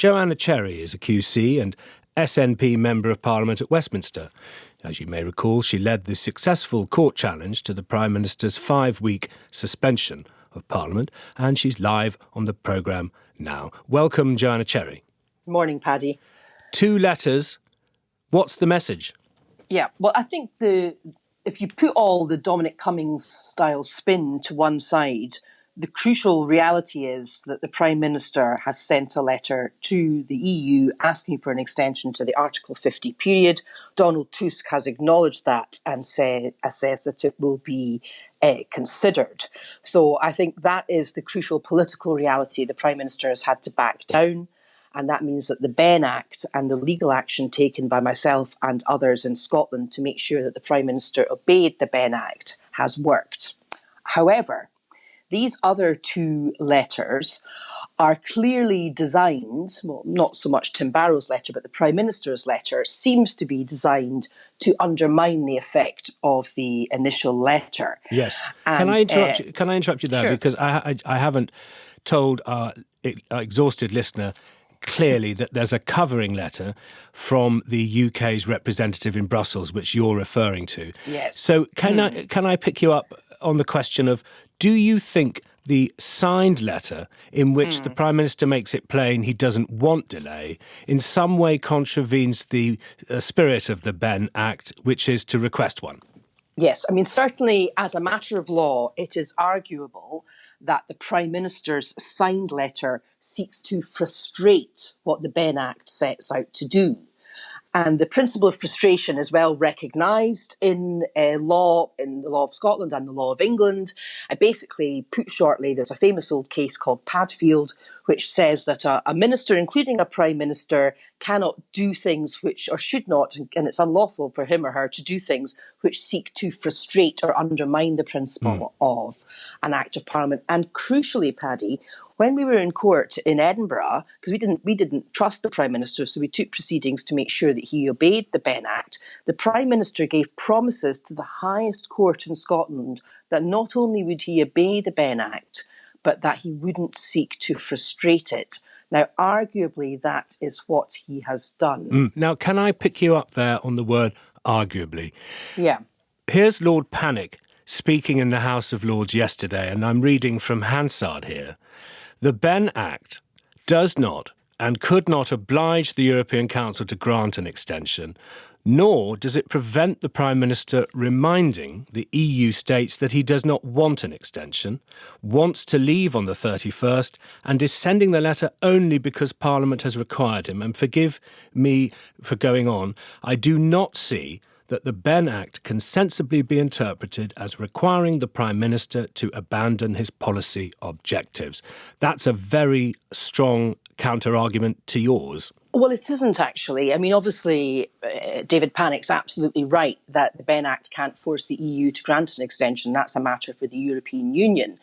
Joanna Cherry is a QC and SNP Member of Parliament at Westminster. As you may recall, she led the successful court challenge to the Prime Minister's 5-week suspension of Parliament, and she's live on the programme now. Welcome, Joanna Cherry. Morning, Paddy. 2 letters. What's the message? Yeah, well, I think if you put all the Dominic Cummings-style spin to one side, the crucial reality is that the Prime Minister has sent a letter to the EU asking for an extension to the Article 50 period. Donald Tusk has acknowledged that and assessed that it will be considered. So I think that is the crucial political reality the Prime Minister has had to back down. And that means that the Benn Act and the legal action taken by myself and others in Scotland to make sure that the Prime Minister obeyed the Benn Act has worked. However, these other 2 letters are clearly designed, well, not so much Tim Barrow's letter, but the Prime Minister's letter seems to be designed to undermine the effect of the initial letter. Yes. And, Can I interrupt you there? Sure. Because I haven't told our exhausted listener clearly that there's a covering letter from the UK's representative in Brussels, which you're referring to. Yes. So can I pick you up on the question of, do you think the signed letter in which the Prime Minister makes it plain he doesn't want delay in some way contravenes the spirit of the Benn Act, which is to request one? Yes, I mean, certainly as a matter of law, it is arguable that the Prime Minister's signed letter seeks to frustrate what the Benn Act sets out to do. And the principle of frustration is well recognised in the law of Scotland and the law of England. Basically, put shortly, there's a famous old case called Padfield, which says that a minister, including a Prime Minister, cannot do things which, or should not, and it's unlawful for him or her to do things which seek to frustrate or undermine the principle of an Act of Parliament. And crucially, Paddy, when we were in court in Edinburgh, because we didn't trust the Prime Minister, so we took proceedings to make sure that he obeyed the Benn Act, the Prime Minister gave promises to the highest court in Scotland that not only would he obey the Benn Act, but that he wouldn't seek to frustrate it. Now, arguably, that is what he has done. Now, can I pick you up there on the word arguably? Yeah. Here's Lord Pannick speaking in the House of Lords yesterday, and I'm reading from Hansard here. The Benn Act does not and could not oblige the European Council to grant an extension, nor does it prevent the Prime Minister reminding the EU states that he does not want an extension, wants to leave on the 31st, and is sending the letter only because Parliament has required him. And forgive me for going on, I do not see that the Benn Act can sensibly be interpreted as requiring the Prime Minister to abandon his policy objectives. That's a very strong counter-argument to yours. Well, it isn't actually. I mean, obviously, David Pannick's absolutely right that the Benn Act can't force the EU to grant an extension. That's a matter for the European Union.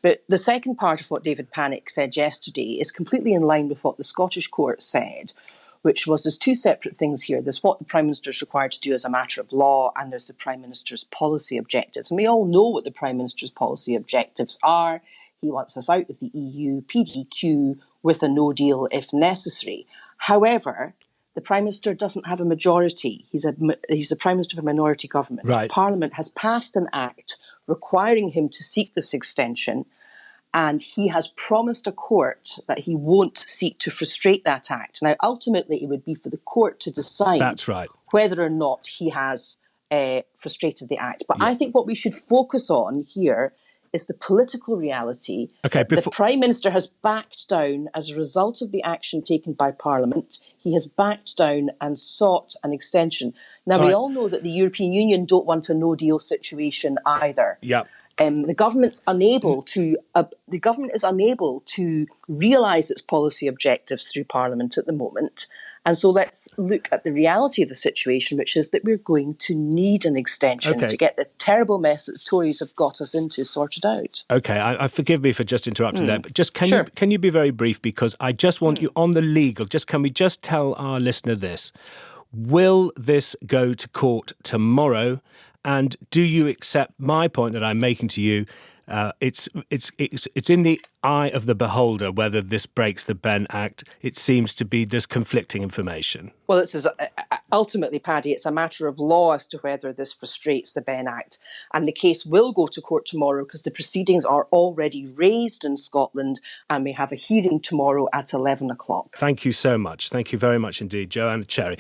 But the second part of what David Pannick said yesterday is completely in line with what the Scottish court said, which was there's 2 separate things here. There's what the Prime Minister is required to do as a matter of law, and there's the Prime Minister's policy objectives. And we all know what the Prime Minister's policy objectives are. He wants us out of the EU, PDQ, with a no deal if necessary. However, the Prime Minister doesn't have a majority. He's the Prime Minister of a minority government. Right. Parliament has passed an act requiring him to seek this extension, and he has promised a court that he won't seek to frustrate that act. Now, ultimately, it would be for the court to decide That's right. whether or not he has frustrated the act. But I think what we should focus on here is the political reality. Okay, the Prime Minister has backed down as a result of the action taken by Parliament. He has backed down and sought an extension. Now, we all know that the European Union don't want a no-deal situation either. Yeah. The government is unable to realise its policy objectives through Parliament at the moment. And so let's look at the reality of the situation, which is that we're going to need an extension to get the terrible mess that the Tories have got us into sorted out. Okay, I forgive me for just interrupting there, but just can you be very brief, because I just want you on the legal. Can we just tell our listener this? Will this go to court tomorrow? And do you accept my point that I'm making to you It's in the eye of the beholder whether this breaks the Benn Act. It seems to be there's conflicting information. Well, ultimately, Paddy, it's a matter of law as to whether this frustrates the Benn Act. And the case will go to court tomorrow because the proceedings are already raised in Scotland, and we have a hearing tomorrow at 11 o'clock. Thank you so much. Thank you very much indeed, Joanna Cherry.